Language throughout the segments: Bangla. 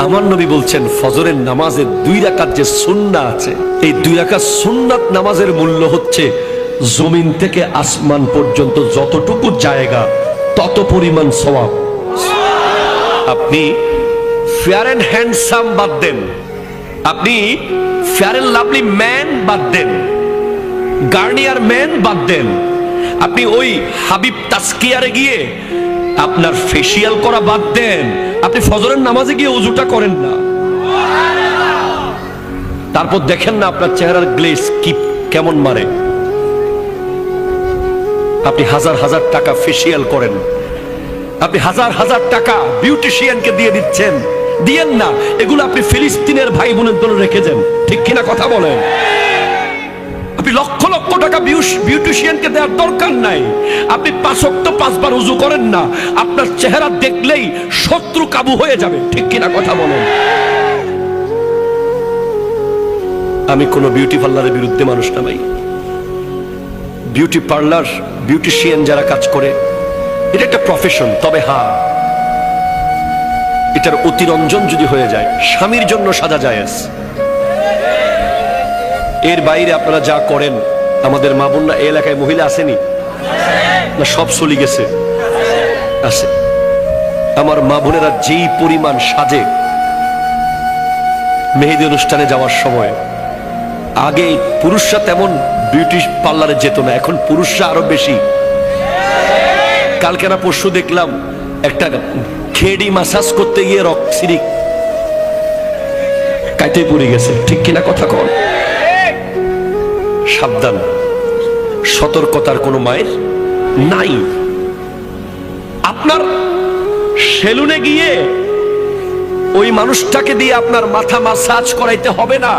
আমার নবী বলছেন ফজরের নামাজের 2 রাকাত যে সুন্নাত আছে, এই 2 রাকাত সুন্নাত নামাজের মূল্য হচ্ছে জমিন থেকে আসমান পর্যন্ত যতটুকু জায়গা তত পরিমাণ সওয়াব। আপনি ফেয়ার এন্ড হ্যান্ডসাম বাদ দেন, আপনি ফেয়ার এন্ড লাভলি ম্যান বাদ দেন, গার্নিয়ার ম্যান বাদ দেন, আপনি ওই হাবিব তাসকিয়ারে গিয়ে আপনার ফেসিয়াল করা বাদ দেন, আপনি ফজরের নামাজে গিয়ে ওযুটা করেন না, তারপর দেখেন না আপনার চেহারার গ্লেজ কি কেমন মারে। আপনি হাজার হাজার টাকা ফেসিয়াল করেন, আপনি হাজার হাজার টাকা বিউটিশিয়ানকে দিয়ে দিচ্ছেন, দিয়েন না, এগুলো আপনি ফিলিস্তিনের ভাই বোনের জন্য রেখে যান, ঠিক কিনা কথা বলেন? আপনি লক্ষ লক্ষ টাকা বিউটিশিয়ানকে দেওয়ার দরকার নাই। আপনি 5 ওয়াক্ত 5 বার ওযু করেন না, আপনার চেহারা দেখলেই শত্রু কাবু হয়ে যাবে, ঠিক কিনা কথা বলেন? আমি কোনো বিউটি পার্লারের বিরুদ্ধে মানুষ না ভাই। বিউটি পার্লার, বিউটিশিয়ান যারা কাজ করে, এটা একটা প্রফেশন। তবে হ্যাঁ, এটার অতিরঞ্জন যদি হয়ে যায়, স্বামীর জন্য সাজা জায়েজ। এর বাইরে আপনারা যা করেন, আমাদের মা বোনরা এই এলাকায় মহিলা আসেনি না? সব চলে গেছে, আছে। আমার মা বোনেরা যেই পরিমাণ সাজে মেহেদি অনুষ্ঠানে যাওয়ার সময়, আগে পুরুষরা তেমন বিউটি পার্লারে যেত না, এখন পুরুষরা আরো বেশি। কালকে না পরশু দেখলাম একটা খেড়ি মাসাজ করতে গিয়ে রক্সিরি কাইতে পড়ে গেছে, ঠিক কিনা কথা কন? সাবধান, সতর্কতার কোনো মায়ের নাই। আপনার সেলুনে গিয়ে ওই মানুষটাকে দিয়ে আপনার মাথা মাসাজ করাইতে হবে না।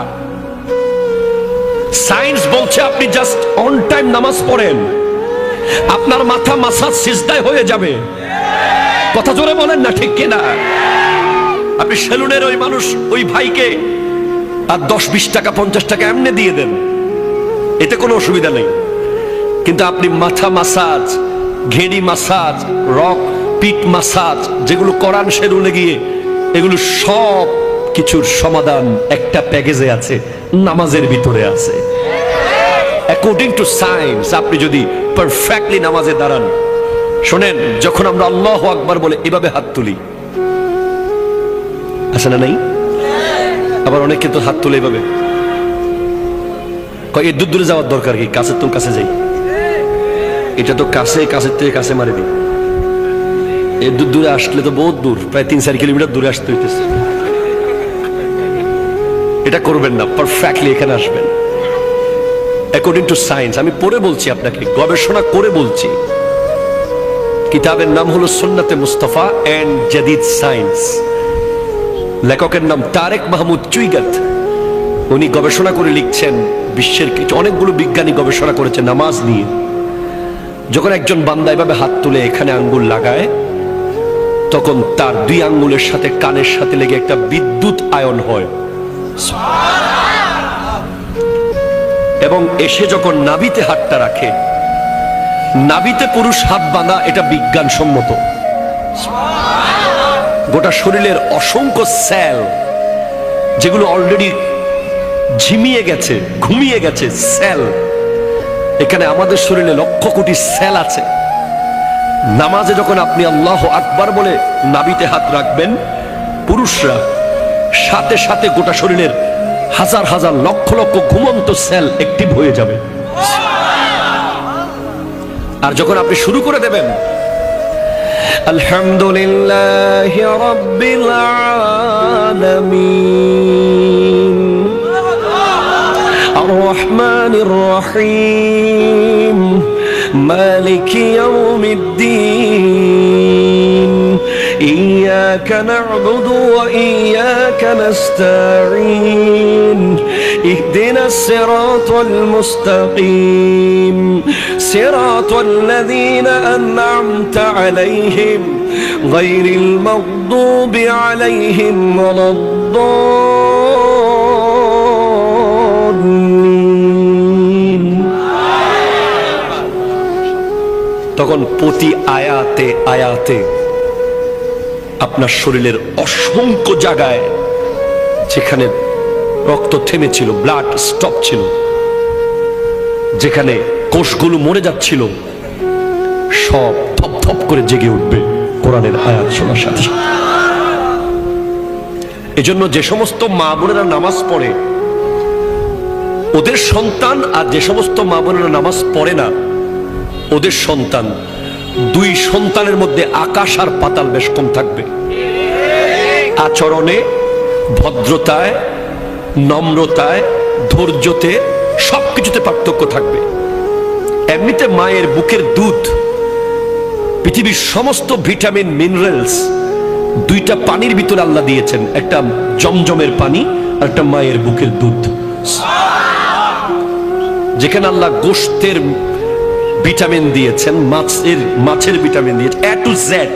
সায়েন্স বলছে আপনি জাস্ট অন টাইম নামাজ পড়েন, আপনার মাথা মাসাজ সিজদায় হয়ে যাবে। কথা জোরে বলেন না, ঠিক কিনা? আপনি সেলুনের ওই মানুষ, ওই ভাইকে আর 10-20 টাকা 50 টাকা এমনি দিয়ে দেন, এতে কোনো অসুবিধা নেই। কিন্তু আপনি মাথা মাসাজ, ঘেড়ি মাসাজ, রক পিট মাসাজ যেগুলো করান সেলুনে গিয়ে, এগুলো সব কিছুর সমাধান একটা প্যাকেজে আছে, নামাজের ভিতরে আছে। অ্যাকর্ডিং টু সায়েন্স, আপনি যদি পারফেক্টলি নামাজে দাঁড়ান, শোনেন, যখন আমরা আল্লাহু আকবার বলে এভাবে হাত তুলি, আছে না নাই? আবার অনেকে তো হাত তুলে এভাবে, এর দূরে যাওয়ার দরকার কি? কাছের তো কাছে যাই, এটা তো কাছে, কাছের থেকে কাছে মারি দিই। এর দূরে আসলে তো বহুত দূর, প্রায় 3-4 কিলোমিটার দূরে আসতে হইতেছে। এটা করবেন না, পারফেক্টলি এখানে আসবেন অ্যাকর্ডিং টু সায়েন্স। আমি পড়ে বলছি আপনাকে, গবেষণা করে বলছি। কিতাবের নাম হলো সুন্নাতে মুস্তাফা এন্ড জাদিদ সায়েন্স। লেখকের নাম তারেক মাহমুদ চুইগাত। উনি গবেষণা করে লিখছেন, বিশ্বের কিছু অনেকগুলো বিজ্ঞানী গবেষণা করেছে নামাজ নিয়ে। যখন একজন বান্দা এভাবে হাত তুলে এখানে আঙ্গুল লাগায়, তখন তার 2 আঙ্গুলের সাথে কানের সাথে লেগে একটা বিদ্যুৎ আয়ন হয়, এবং এসে যখন নাভিতে হাতটা রাখে, নাভিতে পুরুষ হাত বাঁধা, এটা বিজ্ঞানসম্মত। গোটা শরীরের অসংখ্য সেল যেগুলো অলরেডি ঝিমিয়ে গেছে, ঘুমিয়ে গেছে সেল, এখানে আমাদের শরীরে লক্ষ কোটি সেল আছে। নামাজে যখন আপনি আল্লাহু আকবার বলে নাভিতে হাত রাখবেন, পুরুষরা সাথে সাথে গোটা শরীরের হাজার হাজার লক্ষ লক্ষ ঘুমন্ত সেল অ্যাক্টিভ হয়ে যাবে। আর যখন আপনি শুরু করে দেবেন, আলহামদুলিল্লাহি রাব্বিল আলামিন আর রহমানির রহিম মালিকি ইয়াউমিদ্দিন ইয়্যাকা না'বুদু ওয়া ইয়্যাকা নাস্তাঈন ইহদিনাস সিরাতাল মুস্তাকিম সিরাতাল লাযীনা আন'আমতা আলাইহিম গায়রিল মাগদুবি আলাইহিম ওয়ালাদ-দাল্লিন। তখন প্রতি আয়াতে আয়াতে আপনার শরীরের অসংখ্য জায়গায় যেখানে রক্ত থেমেছিল, ব্লাড স্টপ ছিল, যেখানে কোষগুলো মরে যাচ্ছিল, সব থপ করে জেগে উঠবে কোরআনের আয়াত শোনার সাথে সাথে। এজন্য যে সমস্ত মা বোনেরা নামাজ পড়ে ওদের সন্তান, আর যে সমস্ত মা বোনেরা নামাজ পড়ে না ওদের সন্তান, দুই সন্তানের মধ্যে আকাশ আর পাতাল বেশ কম থাকবে। আচরণে, ভদ্রতায়, নম্রতায়, ধৈর্যতে, সবকিছুতে পার্থক্য থাকবে। এমনিতে মায়ের বুকের দুধ, পৃথিবীর সমস্ত ভিটামিন মিনারেলস দুইটা পানির ভিতরে আল্লাহ দিয়েছেন, একটা জমজমের পানি আর একটা মায়ের বুকের দুধ। যেখানে আল্লাহ গোশতের ভিটামিন দিয়েছেন, মাছের ভিটামিন দিয়েছেন, এ টু জেড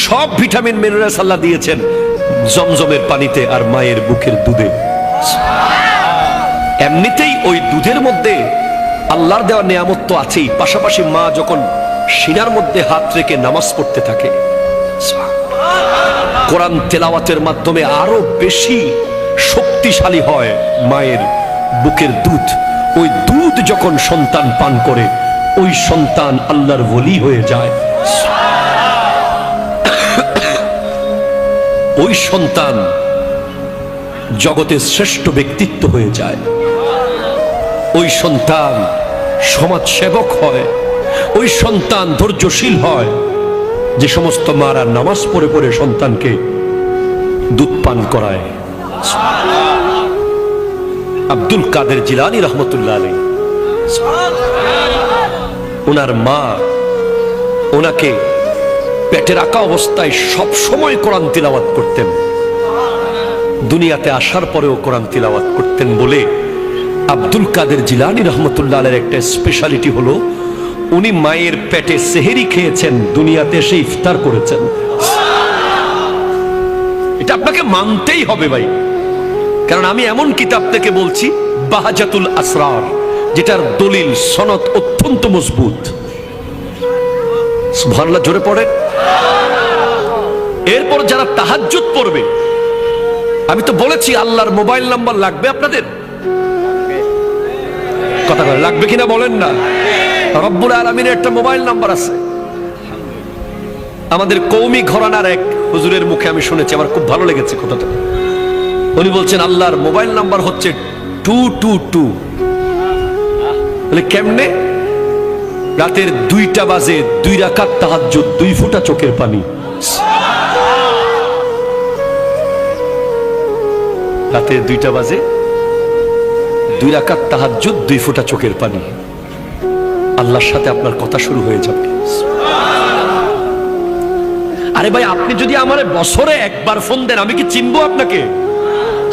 সব ভিটামিন মিনারেলস আল্লাহ দিয়েছেন জমজমের পানিতে আর মায়ের বুকের দুধে। এমনিতেই ওই দুধের মধ্যে আল্লাহর দেওয়া নিয়ামত তো আছেই, পাশাপাশি মা যখন সিনার মধ্যে হাত রেখে নামাজ পড়তে থাকে, কোরআন তেলাওয়াতের মাধ্যমে আরো বেশি শক্তিশালী হয় মায়ের বুকের দুধ। ওই দুধ যখন সন্তান পান করে ওই সন্তান আল্লাহর ওলি হয়ে যায়। ওই সন্তান জগতের শ্রেষ্ঠ ব্যক্তিত্ব হয়ে যায়। ওই সন্তান সমাজ সেবক হয়। ওই সন্তান ধৈর্যশীল হয়। যে সমস্ত মারা নামাজ পড়ে পড়ে সন্তানকে দুধ পান করায়। আব্দুল কাদের জিলানী রহমতুল্লাহ আলাইহি, ওনার মা ওনাকে পেটে রাখা অবস্থায় সব সময় কোরআন তিলাওয়াত করতেন, দুনিয়াতে আসার পরেও কোরআন তিলাওয়াত করতেন বলে আব্দুল কাদের জিলানী রহমতুল্লাহ আলাইহির একটা স্পেশালিটি হলো উনি মায়ের পেটে সেহেরি খেয়েছেন, দুনিয়াতে এসে ইফতার করেছেন। এটা আপনাকে মানতেই হবে ভাই, কারণ আমি এমন কিতাব থেকে বলছি বাহাজাতুল আসরার, যেটার দলিল সনদ অত্যন্ত মজবুত। সুবহানাল্লাহ জোরে পড়ে। এরপর যারা তাহাজ্জুদ পড়বে, আমি তো বলেছি আল্লাহর মোবাইল নাম্বার লাগবে আপনাদের, কথা বলে লাগবে কিনা বলেন না? রব্বুল আলামিনের একটা মোবাইল নাম্বার আছে। আমাদের কওমি ঘরানার এক হুজুরের মুখে আমি শুনেছি, আমার খুব ভালো লেগেছে কথাটা। উনি বলছেন আল্লাহর মোবাইল নাম্বার হচ্ছে 222। বলে কেমনে? রাতের 2টা বাজে 2 রাকাত তাহাজ্জুদ, 2 ফোঁটা চোখের পানি। রাতের 2টা বাজে 2 রাকাত তাহাজ্জুদ, 2 ফোঁটা চোখের পানি। আল্লাহর সাথে আপনার কথা শুরু হয়ে যাবে। আরে ভাই, আপনি যদি আমার বছরে একবার ফোন দেন, আমি কি চিনবো আপনাকে?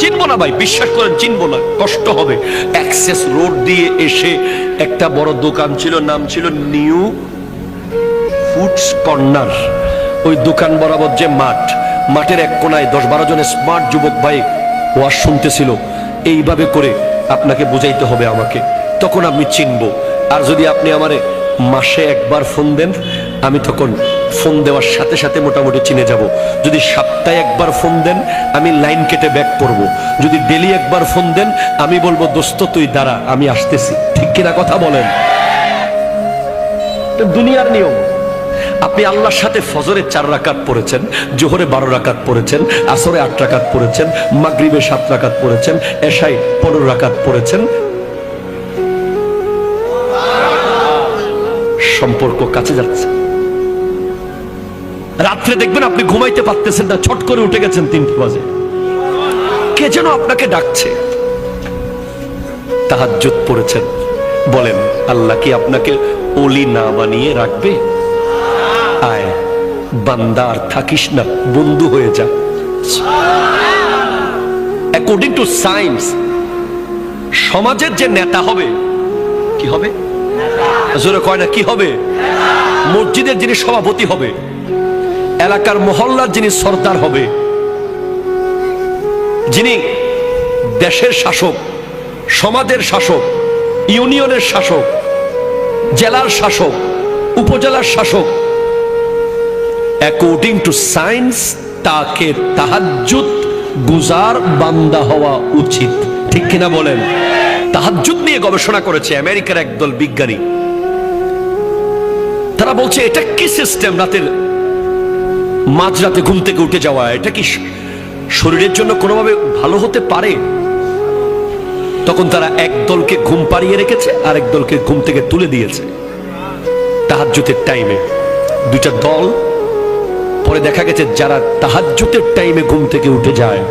চিনবো না ভাই, বিশ্বাস করেন চিনবো না, কষ্ট হবে। অ্যাক্সেস রোড দিয়ে এসে একটা বড় দোকান ছিল, নাম ছিল নিউ ফুডস কর্নার। ওই দোকান বরাবর যে মাঠ, মাঠের এক কোনায় 10-12 জন স্মার্ট যুবক ভাই ওয়াজ শুনতেছিল। এইভাবে করে আপনাকে বুঝাইতে হবে আমাকে, তখন আমি চিনবো। আর যদি আপনি আমারে মাসে একবার ফোন দেন, আমি তখন ফোন দেওয়ার সাথে সাথে মোটামুটি চিনে যাব। যদি সপ্তাহে একবার ফোন দেন, আমি লাইন কেটে ব্যাক করব। যদি ডেলি একবার ফোন দেন, আমি বলবো দোস্ত তুই দাঁড়া, আমি আসতেছি। ঠিক কিনা কথা বলেন? দুনিয়ার নিয়ম। আপনি আল্লাহর সাথে ফজরে 4 রাকাত পড়েছেন, জোহরে 12 রাকাত পড়েছেন, আসরে 8 রাকাত পড়েছেন, মাগরিবে 7 রাকাত পড়েছেন, এশায় 15 রাকাত পড়েছেন। সম্পর্ক কাছে যাচ্ছে। রাত্রে দেখবেন আপনি ঘুমাইতে পারতেছেন না, ছট করে উঠে গেছেন 3টে বাজে, কে যেন আপনাকে ডাকছে। তাহাজ্জুদ পড়েছেন, বলেন আল্লাহ কি আপনাকে ওলি না বানিয়ে রাখবে? আয় বান্দা, আর থাকিস না, বন্ধু হয়ে যা। অ্যাকর্ডিং টু সায়েন্স, সমাজের যে নেতা হবে, কি হবে? জোরে কয় না, কি হবে? মসজিদের যিনি সভাপতি হবে, এলাকার মহল্লার যিনি সর্দার হবে, যিনি দেশের শাসক, সমাজের শাসক, ইউনিয়নের শাসক, জেলার শাসক, উপজেলার শাসক, অ্যাকর্ডিং টু সায়েন্স তাকে তাহাজ্জুদ গুজার বান্দা হওয়া উচিত। ঠিক কিনা বলেন? তাহাজ্জুদ নিয়ে গবেষণা করেছে আমেরিকার একদল বিজ্ঞানী। তারা বলছে এটা কি সিস্টেম, রাতের মাঝরাতে ঘুম থেকে উঠে যাওয়া, এটা কি শরীরের জন্য কোনোভাবে ভালো হতে পারে? তখন তারা এক দলকে ঘুম পাড়িয়ে রেখেছে আর এক দলকে ঘুম থেকে তুলে দিয়েছে তাহাজ্জুদের টাইমে, দুইটা দল। পরে দেখা গেছে যারা তাহাজ্জুদের টাইমে ঘুম থেকে উঠে যায়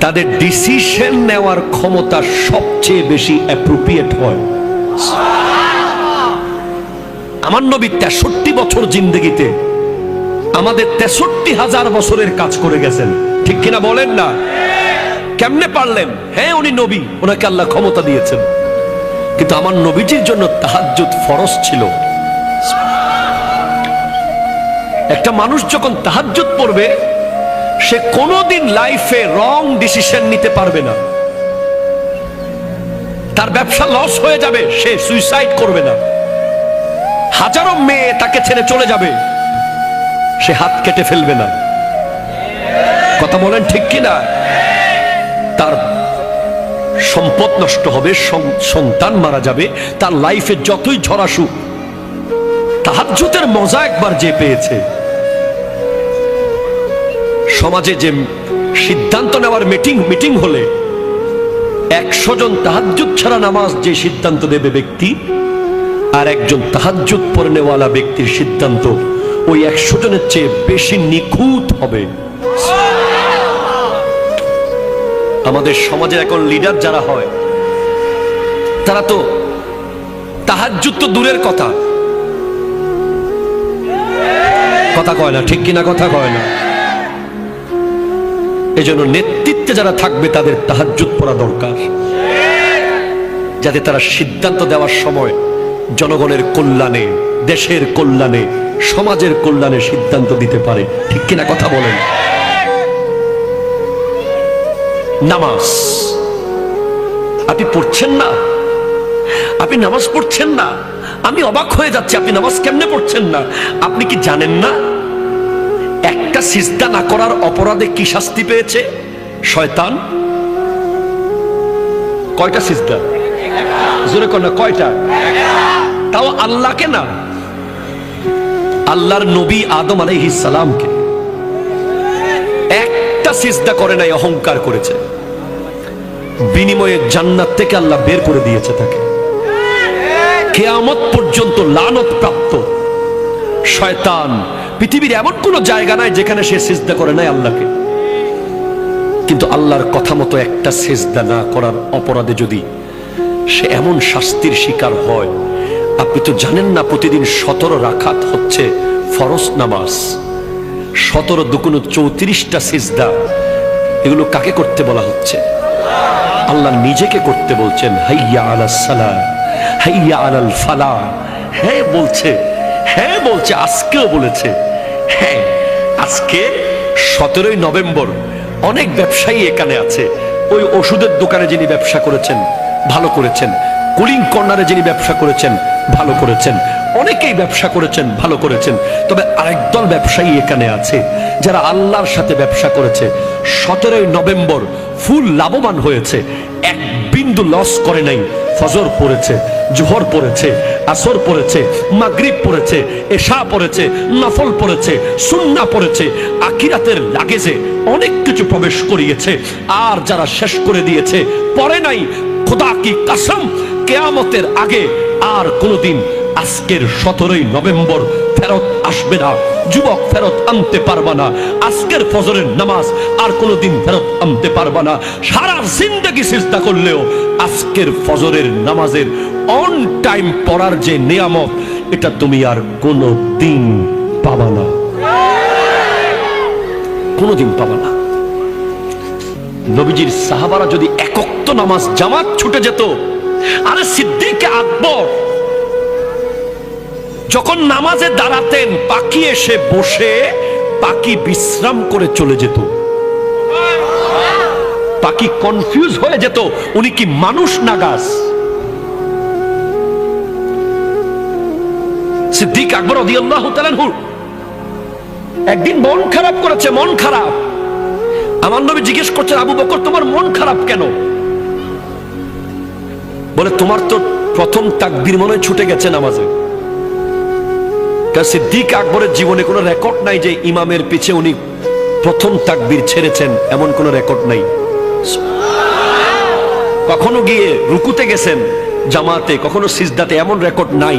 তাদের ডিসিশন নেওয়ার ক্ষমতা সবচেয়ে বেশি অ্যাপ্রোপ্রিয়েট হয়। আমার নবী 63 বছর জিন্দেগিতে আমাদের 63,000 বছরের কাজ করে গেছেন। ঠিক কিনা বলেন না? কেমনে পারলেন? হ্যাঁ, উনি নবী, ওনাকে আল্লাহ ক্ষমতা দিয়েছেন, কিন্তু আমার নবীজির জন্য তাহাজ্জুদ ফরজ ছিল। একটা মানুষ যখন তাহাজ্জুদ পড়বে সে কোনোদিন লাইফে রং ডিসিশন নিতে পারবে না। তার ব্যবসা লস হয়ে যাবে, সে সুইসাইড করবে না। হাজারো মেয়ে তাকে ছেড়ে চলে যাবে, সে হাত কেটে ফেলবে না। কথা বলেন ঠিক কিনা? তার সম্পদ নষ্ট হবে, সন্তান মারা যাবে, তার লাইফে যতই ঝড় আসুক, তাহাজ্জুদের মজা একবার যে পেয়েছে। সমাজে যে সিদ্ধান্ত নেওয়ার মিটিং হলে 100 জন তাহাজ্জুদ ছাড়া নামাজ যে সিদ্ধান্ত নেবে ব্যক্তি, আর একজন তাহাজ্জুদ পড়ে নেওয়ালা ব্যক্তির সিদ্ধান্ত ওই 100 জনের চেয়ে বেশি নিখুঁত হবে। আমাদের সমাজে এখন লিডার যারা হয় তারা তো তাহাজ্জুদ তো দূরের কথা, কথা কয় না। ঠিক কিনা? কথা কয় না। এজন্য নেতৃত্বে যারা থাকবে তাদের তাহাজ্জুদ পড়া দরকার, যাতে তারা সিদ্ধান্ত দেওয়ার সময় জনগণের কল্যাণে, দেশের কল্যাণে, সমাজের কল্যাণে সিদ্ধান্ত দিতে পারে। ঠিক কিনা? কথা বলেন। নামাজ আপনি পড়ছেন না, আপনি নামাজ পড়ছেন না, আমি অবাক হয়ে যাচ্ছি। আপনি নামাজ কেমনে পড়ছেন না? আপনি কি জানেন না একটা সিজদা না করার অপরাধে কি শাস্তি পেয়েছে শয়তান? কয়টা সিজদা? জোরে কোন কয়টা? তাও আল্লাহকে না, আল্লাহর নবী আদম আলাইহিস সালামকে একটা সিজদা করে নাই, অহংকার করেছে, বিনিময়ে জান্নাত থেকে আল্লাহ বের করে দিয়েছে তাকে। কিয়ামত পর্যন্ত লানত প্রাপ্ত শয়তান পৃথিবীর এমন কোন জায়গা নাই যেখানে সে সিজদা করে নাই আল্লাহকে। কিন্তু আল্লাহর কথা মতো একটা সিজদা না করার অপরাধে যদি সে এমন শাস্তির শিকার হয়, আপনি তো জানেন না প্রতিদিন 17 রাকাত হচ্ছে ফরজ নামাজ, 17 দুগুণ 34টা সিজদা। এগুলো কাকে করতে বলা হচ্ছে? আল্লাহ নিজেকে করতে বলছেন। হাইয়া আলাস সালাহ, হাইয়া আলাল ফালাহ। হ্যাঁ বলছে, হ্যাঁ বলছে, আজকেও বলেছে। হ্যাঁ, আজকে 17ই নভেম্বর অনেক ব্যবসায়ী এখানে আছে। ওই ওষুধের দোকানে যিনি ব্যবসা করেছেন ভালো করেছেন, কুলিং কর্নারে যিনি ব্যবসা করেছেন ভালো করেছেন, অনেকেই ব্যবসা করেছেন ভালো করেছেন। তবে আরেক দল ব্যবসায়ী এখানে আছে যারা আল্লাহর সাথে ব্যবসা করেছে, 17ই নভেম্বর ফুল লাভবান হয়েছে, এক বিন্দু লস করে নাই। ফজর পড়েছে, জোহর পড়েছে, আসর পড়েছে, মাগরিব পড়েছে, এশা পড়েছে, নফল পড়েছে, সুন্নাহ পড়েছে, আখিরাতের লাগেজে অনেক কিছু প্রবেশ করিয়েছে। আর যারা শেষ করে দিয়েছে, পড়ে নাই, খোদা কি কসম, কিয়ামতের আগে আর কোনোদিন আজকের 17ই নভেম্বর ফেরত আসবে না। যুবক ফেরত আনতে পারবা না আজকের ফজরের নামাজ, আর কোনোদিন ফেরত আনতে পারবা না। সারা জিন্দেগি সিজদা করলেও আজকের ফজরের নামাজের অন টাইম পড়ার যে নিয়ামত, এটা তুমি আর কোনোদিন পাবা না, কোনোদিন পাবা না। নবীজির সাহাবারা যদি একক নামাজ জামাত ছুটে যেত, আরে সিদ্দিক আকবর যখন নামাজে দাঁড়াতেন, পাখি এসে বসে পাখি বিশ্রাম করে চলে যেত। পাখি কনফিউজ হয়ে যেত, উনি কি মানুষ না গাছ? সিদ্দিক আকবর রাদিয়াল্লাহু তাআলা আনহু একদিন মন খারাপ করেছে, মন খারাপ। আমার নবী জিজ্ঞেস করছেন, আবু বকর তোমার মন খারাপ কেন? বলে তোমার তো প্রথম তাকবীর মনে হয় ছুটে গেছে নামাজে। সিদ্দিক আকবরের জীবনে কোনো রেকর্ড নাই যে ইমামের পিছে উনি প্রথম তাকবীর ছেড়েছেন, এমন কোনো রেকর্ড নাই। কখনো গিয়ে রুকুতে গেছেন জামাতে, কখনো সিজদাতে, এমন রেকর্ড নাই।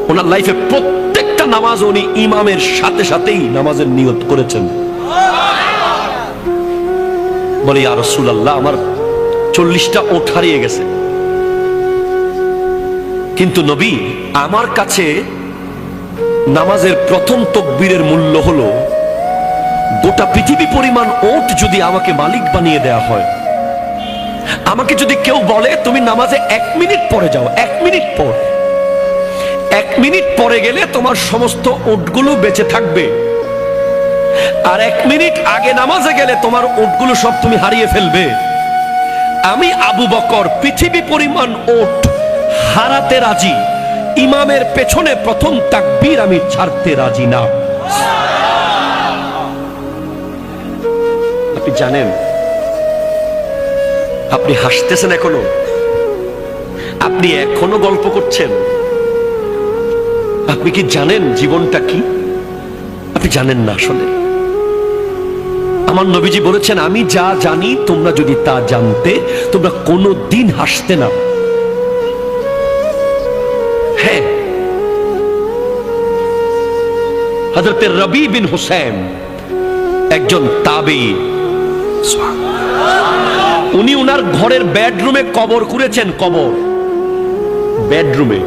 ওনার লাইফে প্রত্যেকটা নামাজ উনি ইমামের সাথে সাথেই নামাজের নিয়ত করেছেন। বলে ইয়া রাসূলুল্লাহ, আমার 40টা ওঠ হারিয়ে গেছে, কিন্তু নবী আমার কাছে নামাজের প্রথম তাকবীরের মূল্য হলো গোটা পৃথিবী পরিমাণ ওট যদি আমাকে মালিক বানিয়ে দেয়া হয়। আমাকে যদি কেউ বলে তুমি নামাজে 1 মিনিট পরে যাও, 1 মিনিট পর, 1 মিনিট পরে গেলে তোমার সমস্ত ওটগুলো বেঁচে থাকবে, আর 1 মিনিট আগে নামাজে গেলে তোমার ওটগুলো সব তুমি হারিয়ে ফেলবে। আমি আবু বকর পৃথিবী পরিমাণ ওট হারাতে রাজি, ইমামের পেছনে প্রথম তাকবীর আমি ছাড়তে রাজি না। আপনি জানেন, আপনি হাসতেছেন এখনো, আপনি এখনো গল্প করছেন। আপনি কি জানেন জীবনটা কি? আপনি জানেন না আসলে। আমার নবীজি বলেছেন, আমি যা জানি তোমরা যদি তা জানতে তোমরা কোনোদিন হাসতে না। হ্যাঁ, হযরত রবি বিন হুসাইন একজন তাবেঈ, উনি উনার ঘরের বেডরুমে কবর করেছেন। কবর বেডরুমে।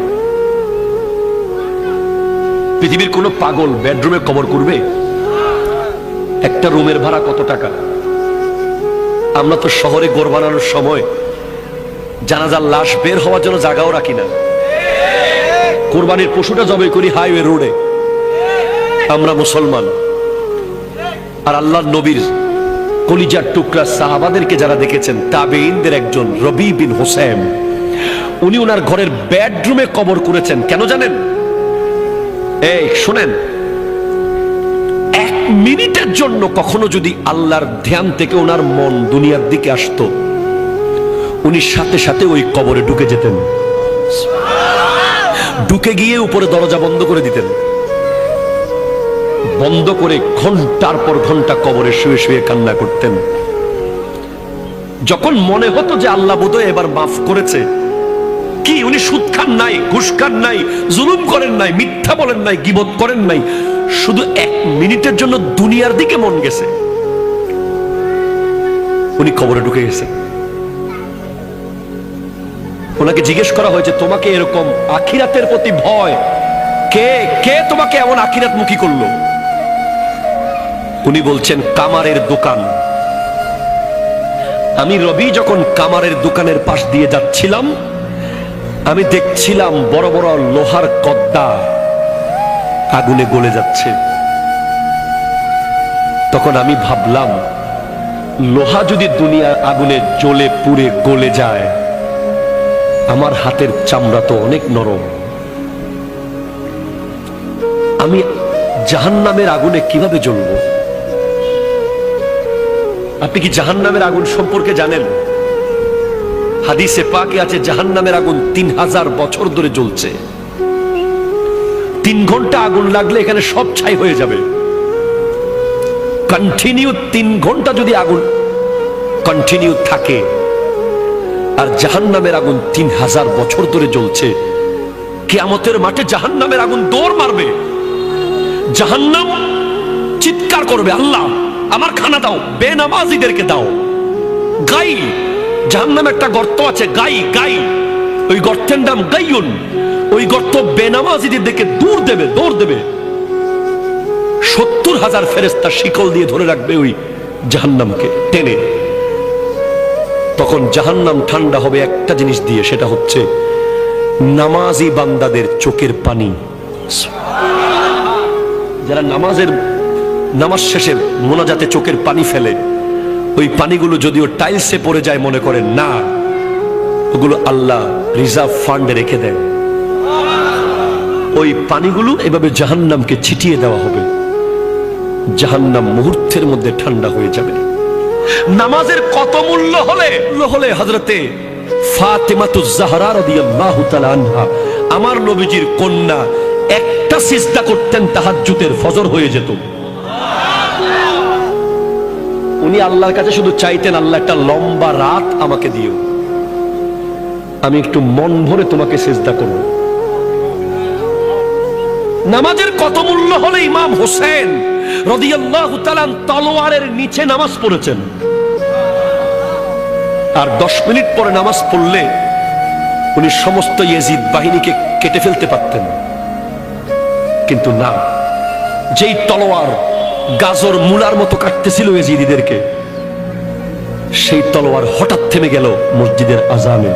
পৃথিবীর কোন পাগল বেডরুমে কবর করবে? একটা রুমের ভাড়া কত টাকা? আমরা তো শহরে ঘর বানানোর সময় জানাজার লাশ বের হওয়ার জন্য জায়গাও রাখি না। কোরবানির পশুটা জবাই করি হাইওয়ে রোডে। আমরা মুসলমান। আর আল্লাহর নবীর কলিজার টুকরা সাহাবাদেরকে যারা দেখেছেন, তাবেঈনদের একজন রবি বিন হুসাইন, উনি ওনার ঘরের বেডরুমে কবর করেছেন। কেন জানেন? এই শুনেন, 1 মিনিটের জন্য কখনো যদি আল্লাহর ধ্যান থেকে ওনার মন দুনিয়ার দিকে আসতো, উনি সাথে সাথে ওই কবরে ঢুকে যেতেন। ঢুকে গিয়ে উপরে দরজা বন্ধ করে দিতেন, বন্ধ করে ঘন্টার পর ঘন্টা কবরে শুয়ে শুয়ে কান্না করতেন। যখন মনে হতো যে আল্লাহ বোধহয় এবার মাফ করেছে, কি উনি সুদ খান নাই, ঘুষ খান নাই, জুলুম করেন নাই, মিথ্যা বলেন নাই, গীবত করেন নাই, শুধু 1 মিনিটের জন্য দুনিয়ার দিকে মন গেছে, উনি কবরে ঢুকে গেছেন। ওনাকে জিজ্ঞেস করা হয়েছে, তোমাকে এরকম আখিরাতের প্রতি ভয়, কে কে তোমাকে এমন আখিরাত মুখী করলো? উনি বলছেন, কামারের দোকান। আমি রবি যখন কামারের দোকানের পাশ দিয়ে যাচ্ছিলাম, আমি দেখছিলাম বড় বড় লোহার কদ্দা আগুনে গলে যাচ্ছে। তখন আমি ভাবলাম, লোহা যদি দুনিয়ার আগুনে জ্বলে পুড়ে গলে যায়, আমার হাতের চামড়া তো অনেক নরম, আমি জাহান্নামের আগুনে কিভাবে জ্বলব? আপনি কি জাহান্নামের আগুন সম্পর্কে জানেন? হাদিসে পাকে আছে, জাহান্নামের আগুন 3000 বছর ধরে জ্বলছে। 3 ঘন্টা আগুন লাগলে এখানে সব ছাই হয়ে যাবে। কন্টিনিউ 3 ঘন্টা যদি আগুন কন্টিনিউ থাকে, আর জাহান্নামের আগুন 3000 বছর ধরে জ্বলছে, কিয়ামতের মাঠে জাহান্নামের আগুন দৌড় মারবে। জাহান্নাম চিৎকার করবে, আল্লাহ আমার খানা দাও, বেনামাজিদেরকে দাও। গাই, জাহান্নামে একটা গর্ত আছে, গাই গাই, ওই গর্তের নাম গাইয়ুন। ওই গর্ত বেনামাজিদের দিকে দৌড় দেবে, দৌড় দেবে। 70,000 ফেরেশতা শিকল দিয়ে ধরে রাখবে ওই জাহান্নামকে টেনে। তখন জাহান্নাম ঠান্ডা হবে একটা জিনিস দিয়ে, সেটা হচ্ছে নামাজি বান্দাদের চোখের পানি। যারা নামাজ শেষে মোনাজাতে চোখের পানি ফেলে, ওই পানিগুলো যদিও টাইলসে পড়ে যায় মনে করেন না, ওগুলো আল্লাহ রিজার্ভ ফান্ডে রেখে দেয়। ওই পানিগুলো এভাবে জাহান্নামকে ছিটিয়ে দেওয়া হবে। জাহান্নাম মুহূর্তের মধ্যে ঠান্ডা হয়ে যাবে। নামাজের কত মূল্য হলে হযরতে ফাতেমাতুজ জাহরা রাদিয়াল্লাহু তাআলা আনহা, আমার নবীজির কন্যা, একটা সিজদা করতেন তাহাজ্জুদের, ফজর হয়ে যেত। উনি আল্লাহর কাছে শুধু চাইতেন, আল্লাহ একটা লম্বা রাত আমাকে দিও, আমি একটু মন ভরে তোমাকে সিজদা করব। নামাজের কত মূল্য হলে ইমাম হোসেন রাদিয়াল্লাহু তাআলা তলোয়ারের নিচে নামাজ পড়েছেন, আর 10 মিনিট পরে নামাজ পড়লে উনি সমস্ত ইয়াজিদ বাহিনীকে কেটে ফেলতে পারতেন। কিন্তু না, যেই তলোয়ার গাজর মূলার মতো কাটতেছিল ইয়াজিদীদেরকে, সেই তলোয়ার হঠাৎ থেমে গেল মসজিদের আজানে।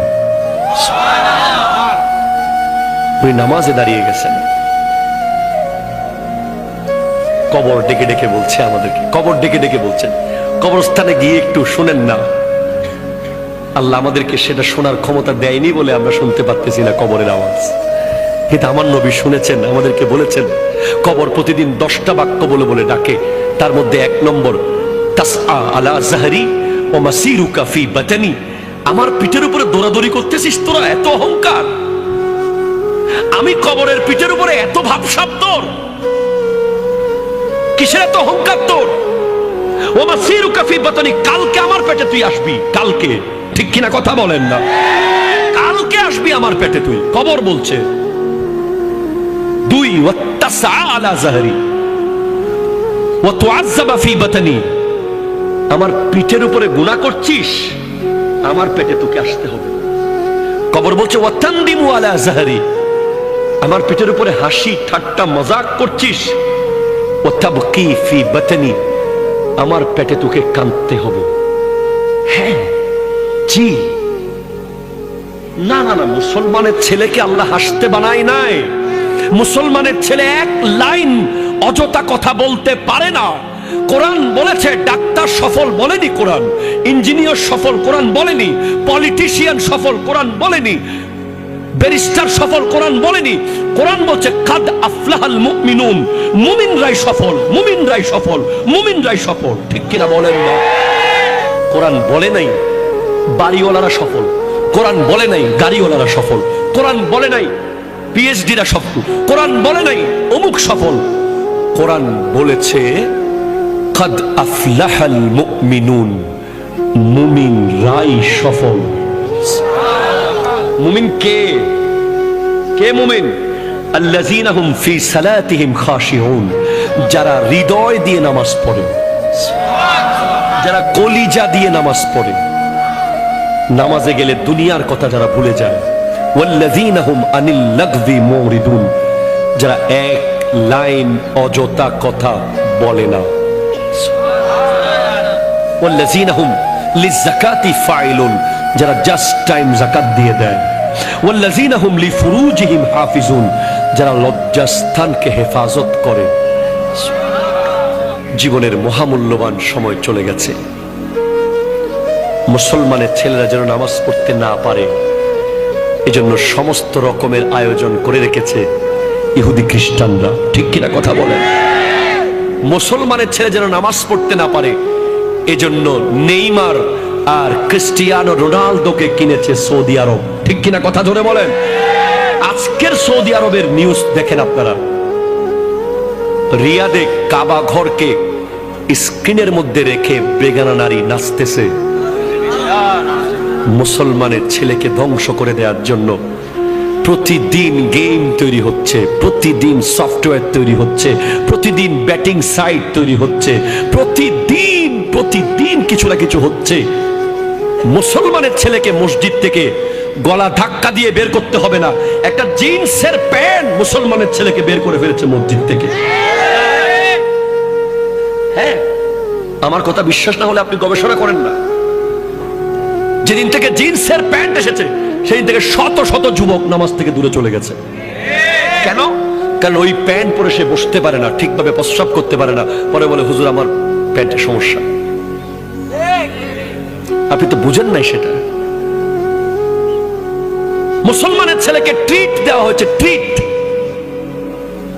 উনি নামাজে দাঁড়িয়ে গেছেন। কবর ডেকে ডেকে বলছে আমাদেরকে, কবর ডেকে ডেকে বলছেন, কবরস্থানে গিয়ে একটু শুনেন না। আল্লাহ আমাদেরকে সেটা শোনার ক্ষমতা দেয়নি বলে আমরা শুনতে পারতেছি না কবরের আওয়াজ, কিন্তু আমার নবী শুনেছেন, আমাদেরকে বলেছেন কবর প্রতিদিন 10টা বাক্য বলে বলে ডাকে। তার মধ্যে 1 নম্বর, তাসআ আলা যাহরি ওয়া মাসিরুকা ফি বাতানি, আমার পিঠের উপরে দৌড়াদৌড়ি করতেছিস তোরা, এত অহংকার। আমি কবরের পিঠের উপরে এত ভাবসাব তোর, কিসের এত অহংকার তোর? ওয়া মাসিরুকা ফি বাতানি, কালকে আমার পেটে তুই আসবি, কালকে, ঠিক কিনা কথা বলেন না? কালকে আসবি আমার পেটে তুই, কবর বলছে। 2, ওয়াত্তাসআ আলা যাহরি ওয়া তুআজ্জাবা ফি বাতানি, আমার পিঠের উপরে গুনাহ করছিস, আমার পেটে তোকে আসতে হবে। কবর বলছে ওয়াতানদিমু আলা যাহরি, আমার পিঠের উপরে হাসি ঠাট্টা মজাক করছিস, ওয়াতাবকি ফি বাতানি, আমার পেটে তোকে কাঁদতে হবে। হ্যাঁ, জি, না না না, মুসলমানের ছেলেকে আল্লাহ হাসতে বানায় নাই। মুসলমানের ছেলে এক লাইন অযথা কথা বলতে পারে না। কোরআন বলেছে ডাক্তার সফল বলেনি, কোরআন ইঞ্জিনিয়ার সফল কোরআন বলেনি, পলিটিশিয়ান সফল কোরআন বলেনি, ব্যারিস্টার সফল কোরআন বলেনি। কোরআন বলছে কাদ আফলাহাল মুমিনুন, মুমিনরাই সফল, মুমিনরাই সফল, মুমিনরাই সফল, ঠিক কিনা বলেন না? কোরআন বলে নাই বাড়িওয়ালারা সফল, কোরআন বলে নাই গাড়িওয়ালারা সফল, কোরআন বলে নাই পিএইচডিরা সফল, কোরআন বলে নাই অমুক সফল। কোরআন বলেছে কাদ আফলাহাল মুমিনুন, মুমিনরাই সফল। মুমিন কে? কে মুমিন? আল্লাযীনা হুম ফি সালাতিহিম খাশিউন, যারা হৃদয় দিয়ে নামাজ পড়ে, যারা কলিজা দিয়ে নামাজ পড়ে, নামাজে গেলে দুনিয়ার কথা যারা ভুলে যায়। ওয়াল্লাযীনা হুম আনিল লাগযি মুরিদুন, যারা এক লাইন অযথা কথা বলে না। ওয়াল্লাযীনা হুম লিযাকাতি ফাইলুন, যারা জাস্ট টাইম যাকাত দিয়ে দেয়। ওয়াল্লাযীনা হুম লিফুরুজিহিম হাফিজুন, যারা লজ্জাস্থানকে হেফাজত করে। জীবনের মহামূল্যবান সময় চলে গেছে, মুসলমানের ছেলেরা যেন নামাজ পড়তে না পারে এজন্য সমস্ত রকমের আয়োজন করে রেখেছে ইহুদি খ্রিস্টানরা, ঠিক কিনা কথা বলেন? মুসলমানের ছেলে যেন নামাজ পড়তে না পারে এজন্য নেইমার আর ক্রিস্টিয়ানো রোনালদোকে কিনেছে সৌদি আরব, ঠিক কিনা কথা ধরে বলেন? আজকের সৌদি আরবের নিউজ দেখেন আপনারা, রিয়াদে কাবা ঘরকে স্ক্রিনের মধ্যে রেখে বেগানা নারী নাচতেছে। মুসলমানের ছেলেকে ধ্বংস করে দেওয়ার জন্য প্রতিদিন গেম তৈরি হচ্ছে, প্রতিদিন সফটওয়্যার তৈরি হচ্ছে, প্রতিদিন ব্যাটিং সাইট তৈরি হচ্ছে, প্রতিদিন প্রতিদিন কিছু না কিছু হচ্ছে। মুসলমানের ছেলেকে মসজিদ থেকে গলা ধাক্কা দিয়ে বের করতে হবে না, একটা জিন্সের প্যান্ট মুসলমানের ছেলেকে বের করে ফেলেছে মসজিদ থেকে। হ্যাঁ, আমার কথা বিশ্বাস না হলে আপনি গবেষণা করেন না। যেদিন থেকে জিন্সের প্যান্ট এসেছে সেদিন থেকে শত শত যুবক নামাজ থেকে দূরে চলে গেছে। কেন? কারণ ওই প্যান্ট পরে সে বসতে পারে না, ঠিকভাবে প্রস্রাব করতে পারে না, পরে বলে হুজুর আমার প্যান্টের সমস্যা। আপনি তো বুঝেন নাই সেটা। মুসলমানের ছেলেকে ট্রিট দেওয়া হয়েছে, ট্রিট।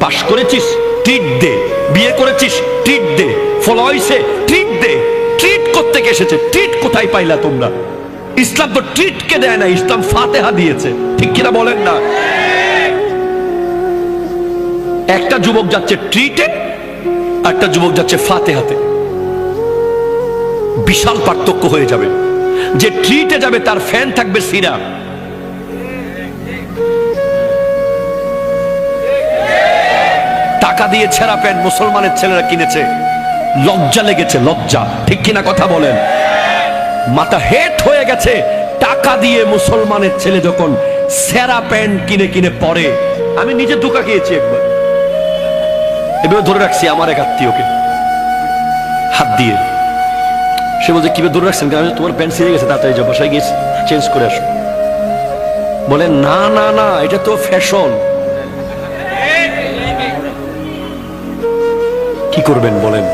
পাশ করেছিস ট্রিট দে, বিয়ে করেছিস ট্রিট দে, ফলো হইছে ট্রিট দে। ট্রিট করতে এসেছে, ট্রিট কোথায় পাইলা তোমরা? ইসলাম তো ট্রিটকে দেয় না, ইসলাম ফাতেহা দিয়েছে, ঠিক কিনা বলেন না? একটা যুবক যাচ্ছে ট্রিটে, একটা যুবক যাচ্ছে ফাতেহাতে, বিশাল পার্থক্য হয়ে যাবে। যে ট্রিটে যাবে তার ফ্যান থাকবে সিরা, টাকা দিয়ে ছেঁড়া প্যান্ট মুসলমানের ছেলেরা কিনেছে, লজ্জা লেগেছে, লজ্জা, ঠিক কিনা কথা বলেন? মাথা হেট হয়ে গেছে, টাকা দিয়ে মুসলমানের ছেলে যখন ছেঁড়া প্যান্ট কিনে কিনে পরে। আমি নিজে ধোকা খেয়েছি একবার, এভাবে ধরে রাখছি আমার এক আত্মীয়কে হাত দিয়ে। সে বলছে কিভাবে ধরে রাখছেন? তোমার প্যান্ট ছিঁড়ে গেছে, তাড়াতাড়ি যাও, বাসায় গিয়ে চেঞ্জ করে আসো। বলে না না না, এটা তো ফ্যাশন। কি করবেন বলেন?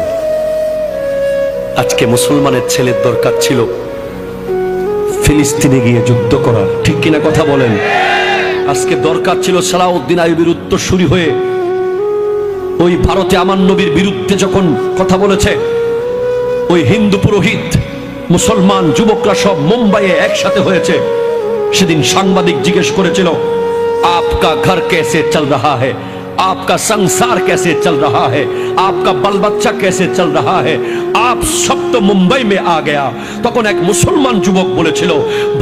আজকে মুসলমানের ছেলের দরকার ছিল ফিলিস্তিনে গিয়ে যুদ্ধ করার, ঠিক কিনা কথা বলেন? আজকে দরকার ছিল সালাউদ্দিন আইয়ুবীর উত্তরসূরি হয়ে ওই ভারতে আমার নবীর বিরুদ্ধে যখন কথা বলেছে, ওই হিন্দু পুরোহিত মুসলমান যুবকরা সব মুম্বাইয়ে একসাথে হয়েছে। সেদিন সাংবাদিক জিজ্ঞেস করেছিল, আপকা ঘর कैसे चल रहा है, आपका संसार कैसे चल रहा है, आपका बाल बच्चा कैसे चल रहा है, आप सब तो मुंबई में आ गया। তখন এক মুসলমান যুবক বলেছিল,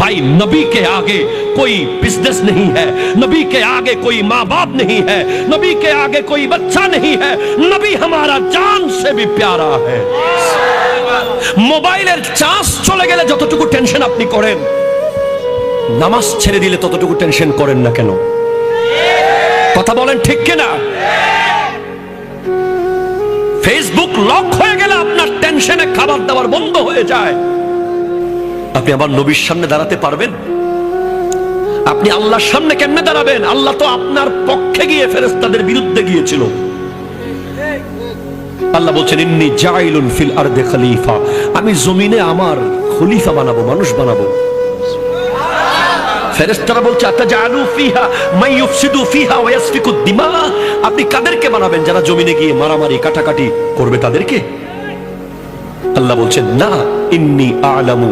भाई नबी के आगे कोई बिजनेस नहीं है, नबी के आगे कोई माँ बाप नहीं है, नबी के आगे कोई बच्चा नहीं है, नबी हमारा जान से भी प्यारा है। মোবাইলের চার্জ চলে গেলে যতটুকু টেনশন আপনি করেন, নামাজ ছেড়ে দিলে ততটুকু টেনশন করেন না কেন? কথা বলেন ঠিক কিনা? ফেসবুক লক হয়ে গেলে আপনার টেনশনে খাবার দাবার বন্ধ হয়ে যায়। আপনি আবার নবীর সামনে দাঁড়াতে পারবেন? আপনি আল্লাহর সামনে কেমনে দাঁড়াবেন? আল্লাহ তো আপনার পক্ষে গিয়ে ফেরেশতাদের বিরুদ্ধে গিয়েছিল। আল্লাহ বলছেন, ইন্নী জাইলুন ফিল আরদি খলিফা, আমি জমিনে আমার খলিফা বানাবো, মানুষ বানাবো। ফেরেশতারা বলছে, আতাজালু ফিহা মান ইউফসিদু ফিহা ওয়া ইয়াসফিকু দিমা, আপনি কাদেরকে বানাবেন? যারা জমিনে গিয়ে মারামারি কাটাকাটি করবে তাদেরকে? আল্লাহ বলছেন, না, ইন্নী আ'লামু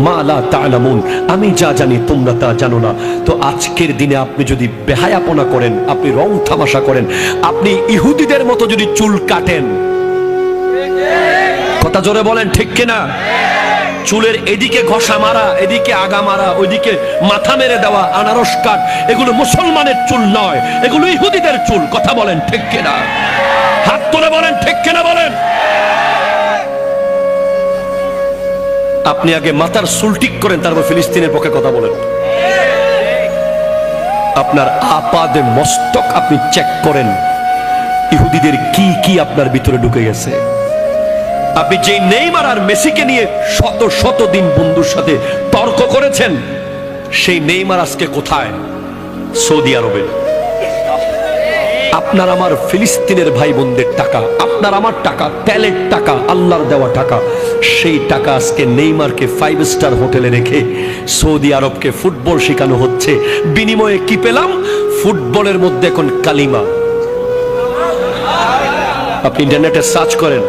মা লা তা'লামুন, আমি যা জানি তোমরা তা জানো না। তো আজকের দিনে আপনি যদি বেহায়াপনা করেন, আপনি রং তামাশা করেন, আপনি ইহুদিদের মতো যদি চুল কাটেন, কথা জোরে বলেন ঠিক কিনা? চুলের এদিকে ঘষা মারা, এদিকে আগা মারা, ওইদিকে মাথা মেরে দেওয়া, আনারস কাট, এগুলো মুসলমানের চুল নয়, এগুলো ইহুদিদের চুল। কথা বলেন ঠিক কিনা? হাত তুলে বলেন ঠিক কিনা বলেন। আপনি আগে মাথার চুল ঠিক করেন, তারপর ফিলিস্তিনের পক্ষে কথা বলেন। আপনার আপাদে মস্তক আপনি চেক করেন, ইহুদিদের কি কি আপনার ভিতরে ঢুকে গেছে। আপনি যে নেইমার আর মেসিকে নিয়ে শত শত দিন বন্ধুর সাথে তর্ক করেছেন, সেই নেইমার আজকে কোথায়? সৌদি আরবে। আপনার আমার ফিলিস্তিনের ভাই বোনদের টাকা, আপনার আমার টাকা, তেলের টাকা, আল্লাহর দেওয়া টাকা, সেই টাকা আজকে নেইমারকে 5 স্টার হোটেলে রেখে সৌদি আরবকে ফুটবল শেখানো হচ্ছে। বিনিময়ে কি পেলাম? ফুটবলের মধ্যে এখন কালিমা। আপনি ইন্টারনেটে সার্চ করেন,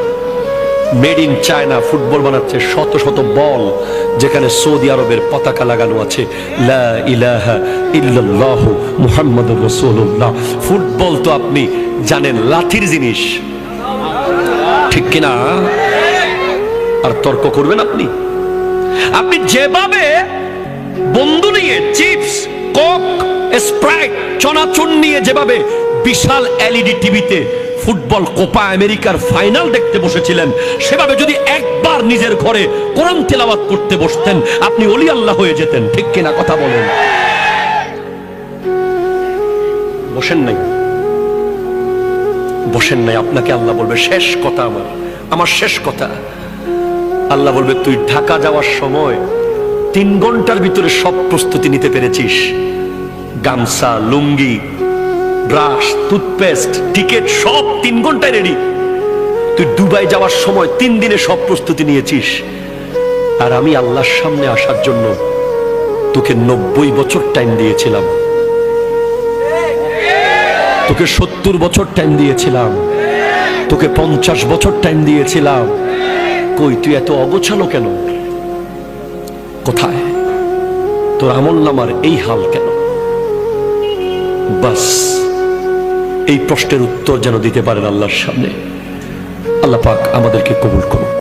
মেড ইন চায়না ফুটবল বানাচ্ছে, শত শত বল যেখানে সৌদি আরবের পতাকা লাগানো আছে, লা ইলাহা ইল্লাল্লাহ মুহাম্মাদুর রাসূলুল্লাহ। ফুটবল তো আপনি জানেন লাঠির জিনিস, ঠিক কিনা? আর তর্ক করবেন আপনি? আপনি যেভাবে বন্ধু নিয়ে চিপস, কোক, স্প্রাইট, চনাচুর নিয়ে যেভাবে বিশাল এলইডি টিভিতে ফুটবল কোপা আমেরিকার ফাইনাল দেখতে বসেছিলেন, সেভাবে যদি একবার নিজের ঘরে কোরআন তেলাওয়াত করতে বসতেন, আপনি ওলি আল্লাহ হয়ে যেতেন, ঠিক কিনা? কথা বলেন। বসেন নাই, বসেন নাই। আপনাকে আল্লাহ বলবে, শেষ কথা, আমার শেষ কথা। আল্লাহ বলবে, তুই ঢাকা যাওয়ার সময় 3 ঘন্টার ভিতরে সব প্রস্তুতি নিতে পেরেছিস, গামছা, লুঙ্গি, ব্রাশ, টুথপেস্ট, টিকেট সব 3 ঘন্টায় রেডি। তুই দুবাই যাওয়ার সময় 3 দিনে সব প্রস্তুতি নিয়েছিস। আর আমি আল্লাহর সামনে আসার জন্য তোকে 90 বছর টাইম দিয়েছিলাম, তোকে 70 বছর টাইম দিয়েছিলাম। তোকে 50 বছর টাইম দিয়েছিলাম, কই তুই এত অগোছালো কেন? কোথায় তোর আমলনামার এই হাল কেন? বাস এই প্রশ্নের উত্তর যেন দিতে পারেন আল্লাহর সামনে। আল্লাহ পাক আমাদেরকে কবুল করুন।